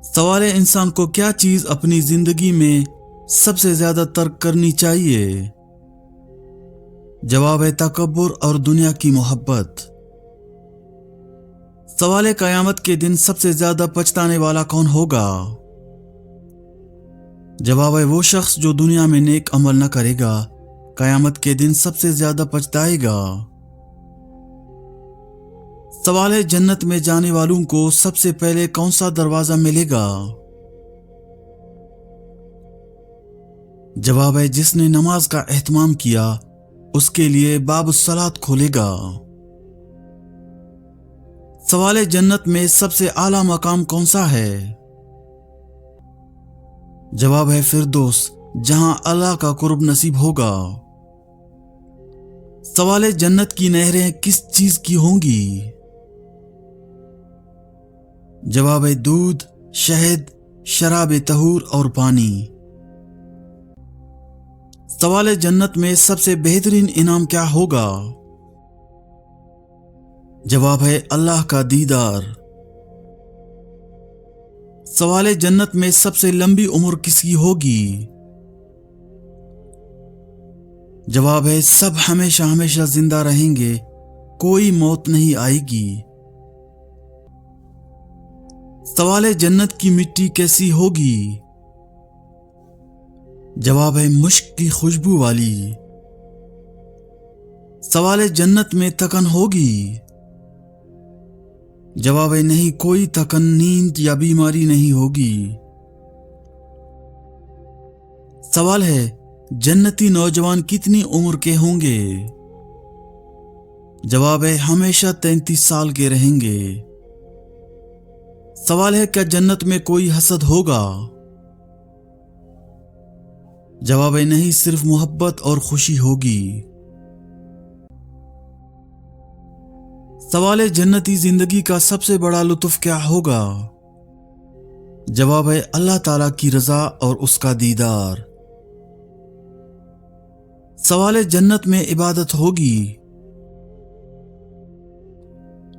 सवाल है, इंसान को क्या चीज अपनी जिंदगी में सबसे ज्यादा तर्क करनी चाहिए? जवाब है तकब्बुर और दुनिया की मोहब्बत। सवाल है, कयामत के दिन सबसे ज्यादा पछताने वाला कौन होगा? जवाब है वो शख्स जो दुनिया में नेक अमल न करेगा, कयामत के दिन सबसे ज्यादा पछताएगा। सवाल है, जन्नत में जाने वालों को सबसे पहले कौन सा दरवाजा मिलेगा? जवाब है जिसने नमाज का एहतमाम किया उसके लिए बाबुस्सलात खोलेगा। सवाल है, जन्नत में सबसे आला मकाम कौन सा है? जवाब है फिरदौस, जहां अल्लाह का कुर्ब नसीब होगा। सवाल है, जन्नत की नहरें किस चीज की होंगी? जवाब है दूध, शहद, शराब तहूर और पानी। सवाल है, जन्नत में सबसे बेहतरीन इनाम क्या होगा? जवाब है अल्लाह का दीदार। सवाल है, जन्नत में सबसे लंबी उम्र किसकी होगी? जवाब है सब हमेशा हमेशा जिंदा रहेंगे, कोई मौत नहीं आएगी। सवाल है, जन्नत की मिट्टी कैसी होगी? जवाब है मुश्क की खुशबू वाली। सवाल है, जन्नत में तकन होगी? जवाब है नहीं, कोई तकन, नींद या बीमारी नहीं होगी। सवाल है, जन्नती नौजवान कितनी उम्र के होंगे? जवाब है हमेशा 33 साल के रहेंगे। सवाल है, क्या जन्नत में कोई हसद होगा? जवाब है नहीं, सिर्फ मोहब्बत और खुशी होगी। सवाल है, जन्नती जिंदगी का सबसे बड़ा लुत्फ क्या होगा? जवाब है अल्लाह ताला की रजा और उसका दीदार। सवाल है, जन्नत में इबादत होगी?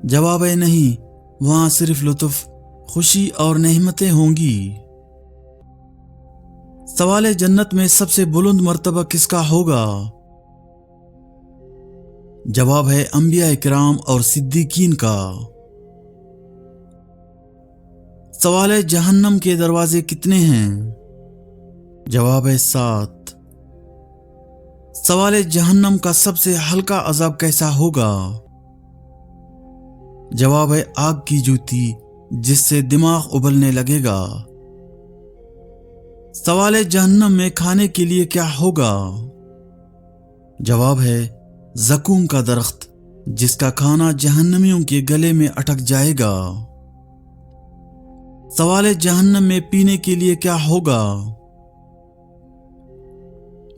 जवाब है नहीं, वहां सिर्फ लुत्फ, खुशी और नेमतें होंगी। सवाल है, जन्नत में सबसे बुलंद मर्तबा किसका होगा? जवाब है अंबिया इकराम और सिद्दीकीन का। सवाल है, जहन्नम के दरवाजे कितने हैं? जवाब है 7। सवाल है, जहन्नम का सबसे हल्का अजाब कैसा होगा? जवाब है आग की जूती, जिससे दिमाग उबलने लगेगा। सवाल है, जहन्नम में खाने के लिए क्या होगा? जवाब है ज़कूम का दरख्त, जिसका खाना जहन्नमियों के गले में अटक जाएगा। सवाल है, जहन्नम में पीने के लिए क्या होगा?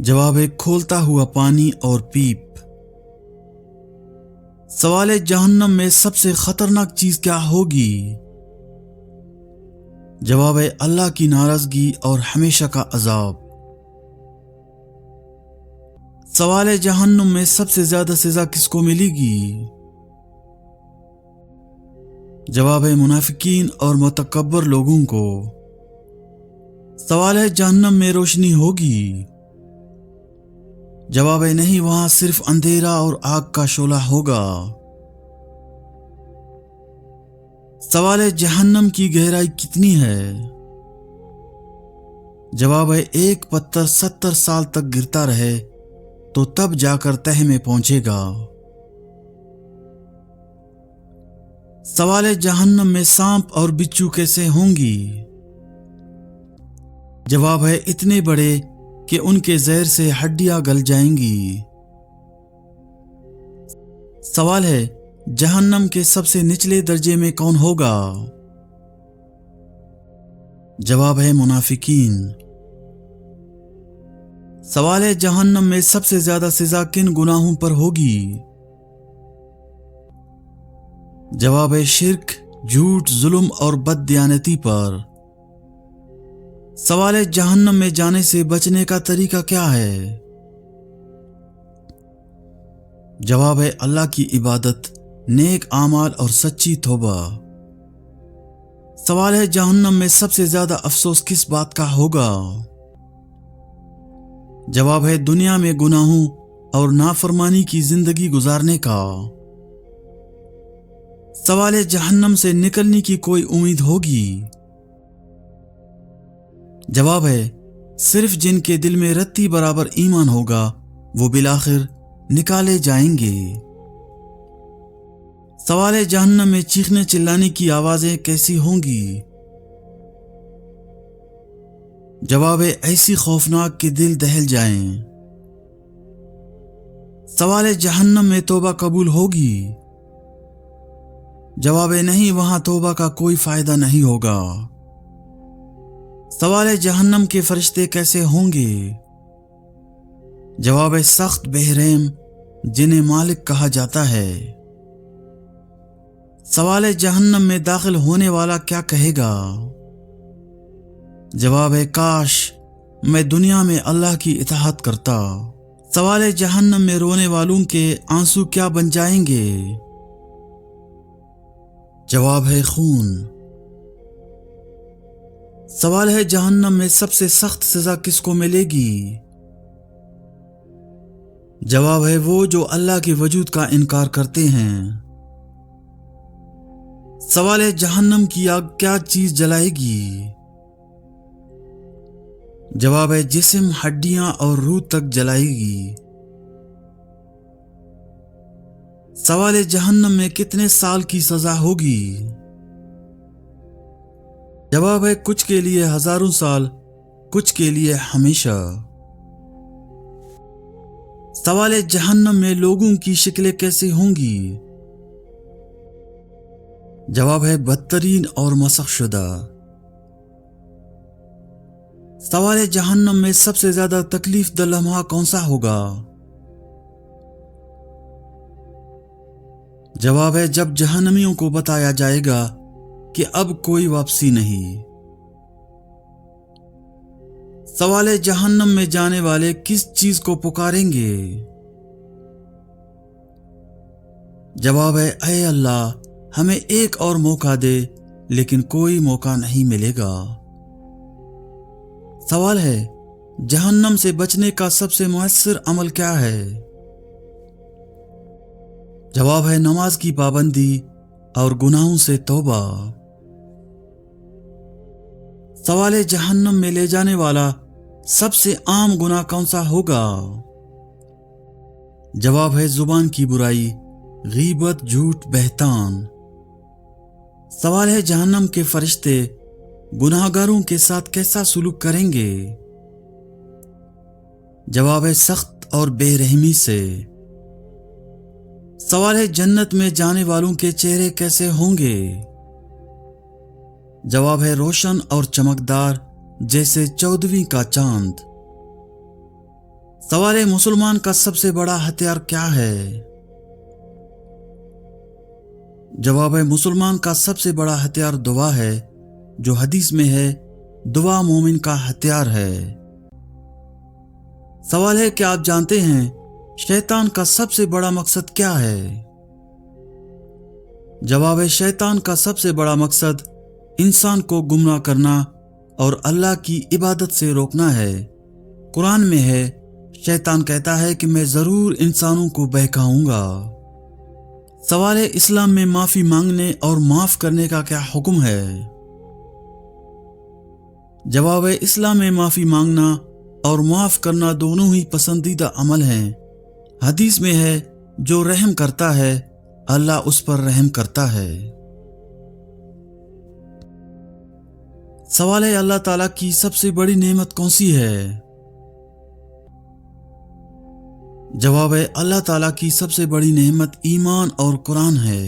जवाब है खोलता हुआ पानी और पीप। सवाल है, जहन्नम में सबसे खतरनाक चीज क्या होगी? जवाब है अल्लाह की नाराजगी और हमेशा का अजाब। सवाल है, जहन्नुम में सबसे ज्यादा सजा किसको मिलेगी? जवाब है मुनाफिकीन और मुतकब्बर लोगों को। सवाल है, जहन्नम में रोशनी होगी? जवाब है नहीं, वहां सिर्फ अंधेरा और आग का शोला होगा। सवाल है, जहन्नम की गहराई कितनी है? जवाब है एक पत्थर 70 साल तक गिरता रहे तो तब जाकर तह में पहुंचेगा। सवाल है, जहन्नम में सांप और बिच्छू कैसे होंगी? जवाब है इतने बड़े कि उनके जहर से हड्डियां गल जाएंगी। सवाल है, जहन्नम के सबसे निचले दर्जे में कौन होगा? जवाब है मुनाफिकीन। सवाल है, जहन्नम में सबसे ज्यादा सजा किन गुनाहों पर होगी? जवाब है शिर्क, झूठ, जुल्म और बददियानती पर। सवाल है, जहन्नम में जाने से बचने का तरीका क्या है? जवाब है अल्लाह की इबादत, नेक आमाल और सच्ची तौबा। सवाल है जहन्नम में सबसे ज्यादा अफसोस किस बात का होगा? जवाब है दुनिया में गुनाहों और नाफरमानी की जिंदगी गुजारने का। सवाल है जहन्नम से निकलने की कोई उम्मीद होगी? जवाब है सिर्फ जिनके दिल में रत्ती बराबर ईमान होगा वो बिलाखिर निकाले जाएंगे। सवाल है जहन्नम में चीखने चिल्लाने की आवाजें कैसी होंगी? जवाब है ऐसी खौफनाक कि दिल दहल जाएं। सवाल है जहन्नम में तौबा कबूल होगी? जवाब है नहीं, वहां तौबा का कोई फायदा नहीं होगा। सवाल है जहन्नम के फरिश्ते कैसे होंगे? जवाब है सख्त बेरहम जिन्हें मालिक कहा जाता है। सवाल है जहन्नम में दाखिल होने वाला क्या कहेगा? जवाब है काश मैं दुनिया में अल्लाह की इताअत करता। सवाल है जहन्नम में रोने वालों के आंसू क्या बन जाएंगे? जवाब है खून। सवाल है जहन्नम में सबसे सख्त सजा किसको मिलेगी? जवाब है वो जो अल्लाह के वजूद का इनकार करते हैं। सवाल है जहन्नम की आग क्या चीज जलाएगी? जवाब है जिस्म, हड्डियां और रूह तक जलाएगी। सवाल है जहन्नम में कितने साल की सजा होगी? जवाब है कुछ के लिए हजारों साल, कुछ के लिए हमेशा। सवाल है जहन्नम में लोगों की शक्लें कैसी होंगी? जवाब है बदतरीन और मसखशुदा। सवाल है जहन्नम में सबसे ज्यादा तकलीफ द लम्हा कौन सा होगा? जवाब है जब जहन्नमियों को बताया जाएगा कि अब कोई वापसी नहीं। सवाल है जहन्नम में जाने वाले किस चीज को पुकारेंगे? जवाब है ऐ अल्लाह हमें एक और मौका दे, लेकिन कोई मौका नहीं मिलेगा। सवाल है जहन्नम से बचने का सबसे मुअस्सर अमल क्या है? जवाब है नमाज की पाबंदी और गुनाहों से तौबा। सवाल है जहन्नम में ले जाने वाला सबसे आम गुनाह कौन सा होगा? जवाब है जुबान की बुराई, गीबत, झूठ, बहतान। सवाल है जहन्नम के फरिश्ते गुनाहगारों के साथ कैसा सुलूक करेंगे? जवाब है सख्त और बेरहमी से। सवाल है जन्नत में जाने वालों के चेहरे कैसे होंगे? जवाब है रोशन और चमकदार जैसे 14वीं का चांद। सवाल है मुसलमान का सबसे बड़ा हथियार क्या है? जवाब है मुसलमान का सबसे बड़ा हथियार दुआ है, जो हदीस में है दुआ मोमिन का हथियार है। सवाल है क्या आप जानते हैं शैतान का सबसे बड़ा मकसद क्या है? जवाब है शैतान का सबसे बड़ा मकसद इंसान को गुमराह करना और अल्लाह की इबादत से रोकना है। कुरान में है शैतान कहता है कि मैं जरूर इंसानों को बहकाऊंगा। सवाल है इस्लाम में माफी मांगने और माफ करने का क्या हुक्म है? जवाब है इस्लाम में माफी मांगना और माफ करना दोनों ही पसंदीदा अमल हैं। हदीस में है जो रहम करता है अल्लाह उस पर रहम करता है। सवाल है अल्लाह ताला की सबसे बड़ी नेमत कौन सी है? जवाब है अल्लाह ताला की सबसे बड़ी नेमत ईमान और कुरान है।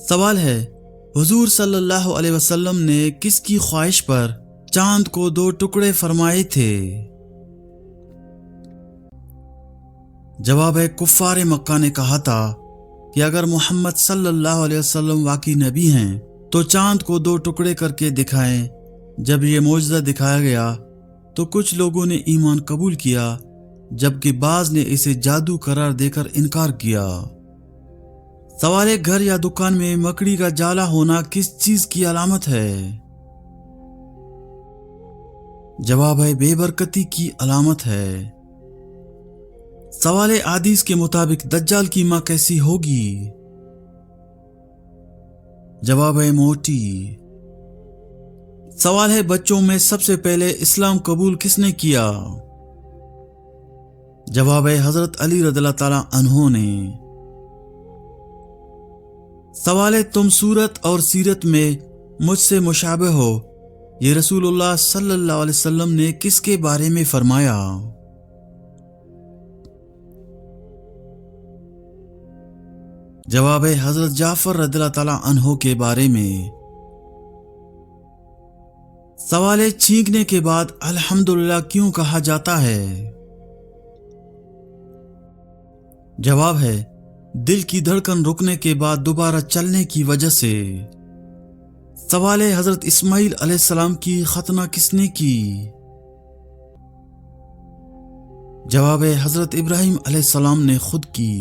सवाल है हुजूर सल्लल्लाहु अलैहि वसल्लम ने किसकी ख्वाहिश पर चांद को 2 टुकड़े फरमाए थे? जवाब है कुफ्फार मक्का ने कहा था कि अगर मोहम्मद सल्लल्लाहु अलैहि वसल्लम वाकई नबी हैं तो चांद को 2 टुकड़े करके दिखाएं। जब ये मौजज़ा दिखाया गया तो कुछ लोगों ने ईमान कबूल किया, जबकि बाज ने इसे जादू करार देकर इनकार किया। सवाल है, घर या दुकान में मकड़ी का जाला होना किस चीज की अलामत है? जवाब है बेबरकती की अलामत है। सवाल है, हदीस के मुताबिक दज्जाल की मां कैसी होगी? जवाब है मोटी। सवाल है, बच्चों में सबसे पहले इस्लाम कबूल किसने किया? जवाब है हजरत अली रज़ियल्लाहु ताला अन्हो ने। सवाल है, तुम सूरत और सीरत में मुझसे मुशाबे हो, ये रसूलुल्लाह सल्लल्लाहु अलैहि वसल्लम ने किसके बारे में फरमाया? जवाब है हजरत जाफर रज़ियल्लाहु ताला अन्हो के बारे में। सवाल है, छींकने के बाद अल्हम्दुलिल्लाह क्यों कहा जाता है? जवाब है दिल की धड़कन रुकने के बाद दोबारा चलने की वजह से। सवाल है, हजरत इस्माइल अलैहिस्सलाम की खतना किसने की? जवाब है हजरत इब्राहिम अलैहिस्सलाम ने खुद की।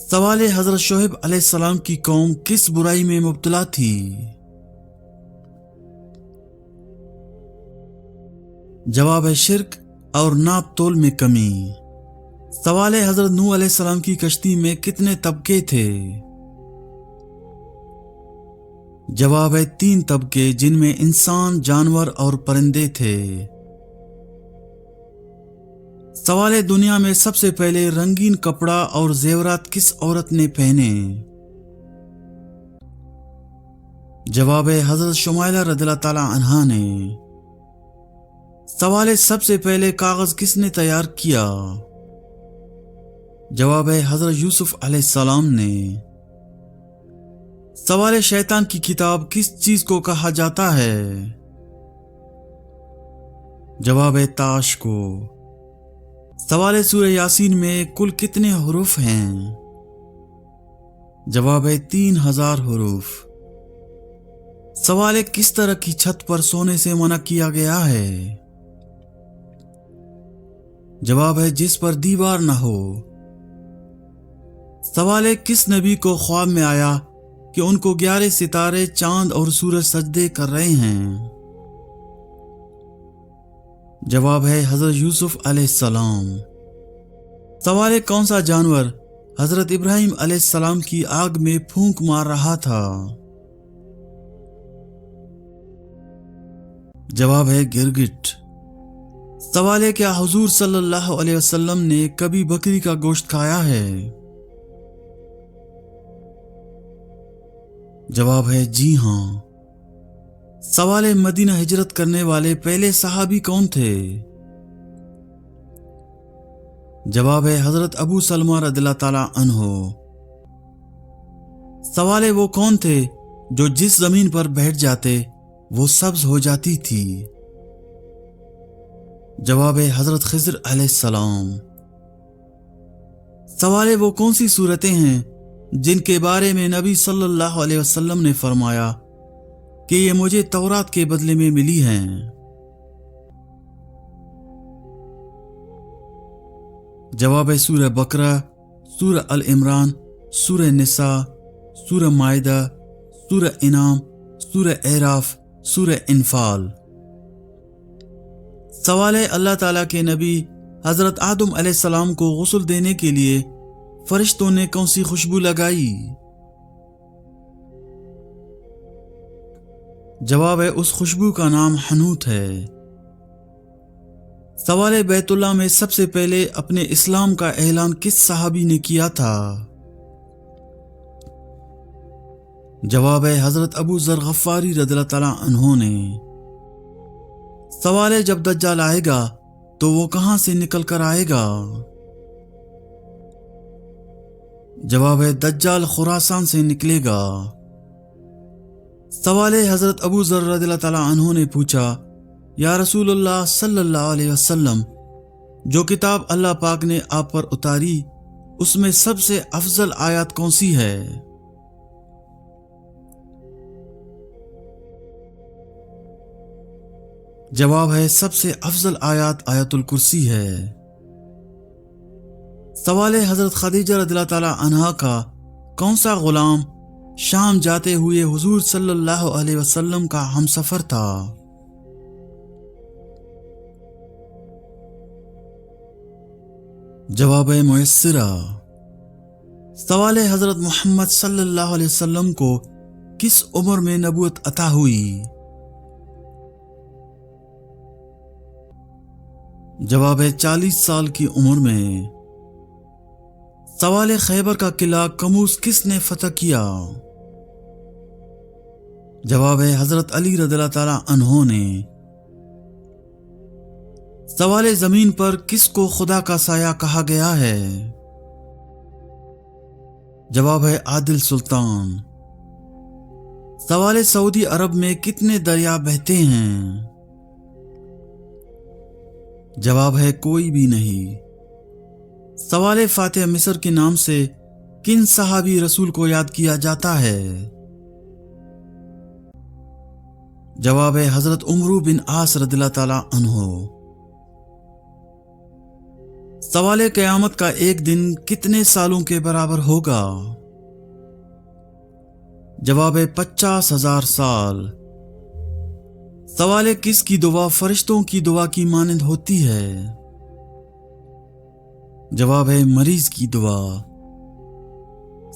सवाल है, हजरत शोएब अलैहिस्सलाम की कौम किस बुराई में मुब्तला थी? जवाब है शिर्क और नाप तोल में कमी। सवाल है, हजरत नूह अलैहिस्सलाम की कश्ती में कितने तबके थे? जवाब है 3 तबके, जिनमें इंसान, जानवर और परिंदे थे। सवाल है, दुनिया में सबसे पहले रंगीन कपड़ा और जेवरात किस औरत ने पहने? जवाब है हजरत शुमाइला रज़ियल्लाहु ताला अन्हा ने। सवाल है, सबसे पहले कागज किसने तैयार किया? जवाब है हजरत यूसुफ अलैहिस्सलाम ने। सवाल है, शैतान की किताब किस चीज को कहा जाता है? जवाब है ताश को। सवाल है, सूरह यासीन में कुल कितने हुरूफ हैं? जवाब है 3000 हुरूफ। सवाल है, किस तरह की छत पर सोने से मना किया गया है? जवाब है जिस पर दीवार न हो। सवाल है, किस नबी को ख्वाब में आया कि उनको 11 सितारे, चांद और सूरज सजदे कर रहे हैं? जवाब है हजरत यूसुफ अलैहिस्सलाम। सवाल है, कौन सा जानवर हजरत इब्राहिम अलैहिस्सलाम की आग में फूंक मार रहा था? जवाब है गिरगिट। सवाल है, क्या हुजूर सल्लल्लाहु अलैहि वसल्लम ने कभी बकरी का गोश्त खाया है? जवाब है जी हां। सवाल है, मदीना हिजरत करने वाले पहले सहाबी कौन थे? जवाब है हजरत अबू सलमा रज़ियल्लाहु ताला अन्हो। सवाल है, वो कौन थे जो जिस जमीन पर बैठ जाते वो सब्ज हो जाती थी? जवाब है हजरत खिज़र अलैहिस्सलाम। सवाल है, वो कौन सी सूरतें हैं जिनके बारे में नबी सल्लल्लाहु अलैहि वसल्लम ने फरमाया कि ये मुझे तौरात के बदले में मिली हैं? जवाब है सूरह बकरा, सूरह अल इमरान, सूरह निसा, सूरह माइदा, सूरह इनाम, सूरह एराफ, सूरह इनफाल। सवाल है, अल्लाह ताला के नबी हजरत आदम अलैहिस्सलाम को गुस्ल देने के लिए फरिश्तों ने कौन सी खुशबू लगाई? जवाब है उस खुशबू का नाम हनूत है। सवाल है, बैतुल्लाह में सबसे पहले अपने इस्लाम का ऐलान किस सहाबी ने किया था? जवाब है हजरत अबू जर गफ्फारी रज़ियल्लाहु ताला अन्हो ने। सवाल है, जब दज्जाल आएगा तो वो कहां से निकल कर आएगा? जवाब है दज्जाल खुरासान से निकलेगा। सवाल है, हजरत अबू जर रज़ियल्लाहु ताला अन्हो ने पूछा, या रसूलुल्लाह सल्लल्लाहु अलैहि वसल्लम, जो किताब अल्लाह पाक ने आप पर उतारी उसमें सबसे अफजल आयत कौन सी है? जवाब है सबसे अफजल आयत आयतुल कुर्सी है। सवाल है हजरत खदीजा रज़ियल्लाहु ताला अन्हा का कौन सा गुलाम शाम जाते हुए हुजूर सल्लल्लाहु अलैहि वसल्लम का हमसफर था? जवाब है मुयस्सरा। सवाल है हजरत मोहम्मद सल्लल्लाहु अलैहि वसल्लम को किस उम्र में नबूवत अता हुई? जवाब है 40 साल की उम्र में। सवाल है खैबर का किला कमूस किसने फतह किया? जवाब है हजरत अली रज़ियल्लाहु ताला अन्हो ने। सवाल है जमीन पर किसको खुदा का साया कहा गया है? जवाब है आदिल सुल्तान। सवाल है सऊदी अरब में कितने दरिया बहते हैं? जवाब है कोई भी नहीं। सवाल है फातिह मिस्र के नाम से किन सहाबी रसूल को याद किया जाता है? जवाब है हजरत उमरू बिन आस रज़ियल्लाहु ताला अन्हो। सवाल है क़यामत का एक दिन कितने सालों के बराबर होगा? जवाब है 50,000 साल। सवाल है किसकी दुआ फरिश्तों की दुआ की मानंद होती है? जवाब है मरीज की दुआ।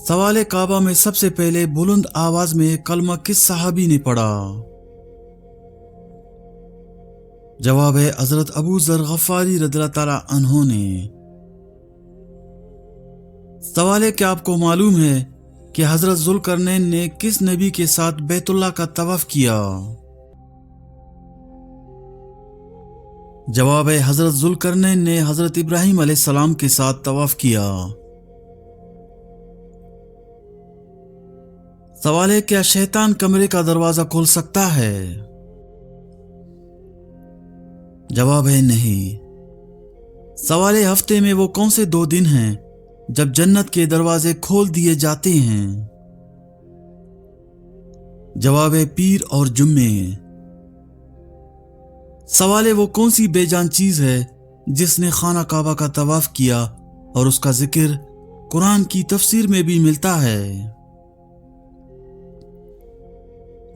सवाल है काबा में सबसे पहले बुलंद आवाज में कलमा किस सहाबी ने पढ़ा? जवाब है हजरत अबू ज़र गफ़ारी रज़ियल्लाहु ताला अन्हो ने। सवाल है क्या आपको मालूम है कि हजरत ज़ुल्करनैन ने किस नबी के साथ बैतुल्लाह का तवाफ किया? जवाब है हजरत ज़ुल्करनैन ने हजरत इब्राहिम अलैहिस्सलाम के साथ तवाफ किया। सवाल है क्या शैतान कमरे का दरवाजा खोल सकता है? जवाब है नहीं। सवाल है हफ्ते में वो कौन से 2 दिन हैं जब जन्नत के दरवाजे खोल दिए जाते हैं? जवाब है पीर और जुम्मे। सवाल है वो कौन सी बेजान चीज है जिसने खाना काबा का तवाफ किया और उसका जिक्र कुरान की तफसीर में भी मिलता है?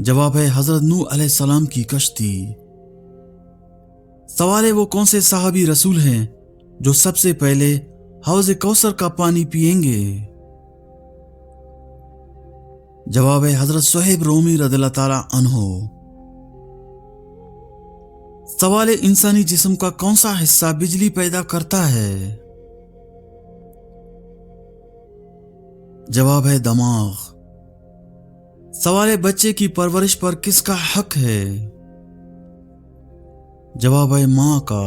जवाब है हजरत नूह अलैहिस्सलाम की कश्ती। सवाल है वो कौन से सहाबी रसूल हैं जो सबसे पहले हौज़ कौसर का पानी पिएंगे? जवाब है हजरत सुहैब रोमी रज़ियल्लाहु ताला अन्हो। सवाल है इंसानी जिस्म का कौन सा हिस्सा बिजली पैदा करता है? जवाब है दिमाग। सवाल है बच्चे की परवरिश पर किसका हक है? जवाब है मां का।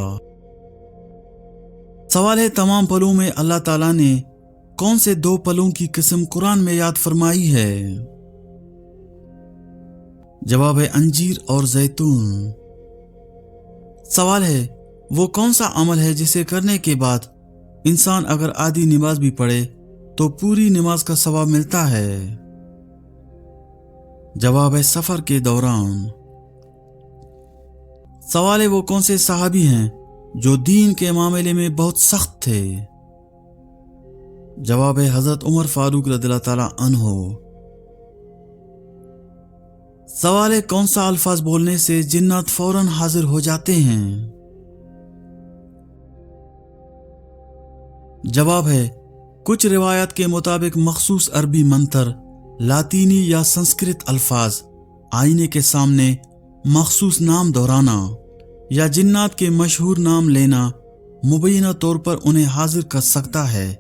सवाल है तमाम फलों में अल्लाह ताला ने कौन से 2 फलों की किस्म कुरान में याद फरमाई है? जवाब है अंजीर और जैतून। सवाल है वो कौन सा अमल है जिसे करने के बाद इंसान अगर आधी नमाज भी पढ़े तो पूरी नमाज का सवाब मिलता है? जवाब है सफर के दौरान। सवाल है वो कौन से सहाबी हैं जो दीन के मामले में बहुत सख्त थे? जवाब है हजरत उमर फारूक रज़ियल्लाहु ताला अन्हो। सवाल है कौन सा अल्फाज बोलने से जिन्नात फौरन हाजिर हो जाते हैं? जवाब है कुछ रिवायत के मुताबिक मखसूस अरबी मंत्र, लातीनी या संस्कृत अल्फाज, आईने के सामने मखसूस नाम दोहराना या जिन्नात के मशहूर नाम लेना मुबैना तौर पर उन्हें हाजिर कर सकता है।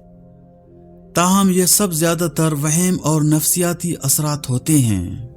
ताहम ये सब ज्यादातर वहम और नफ्सियाती असरात होते हैं।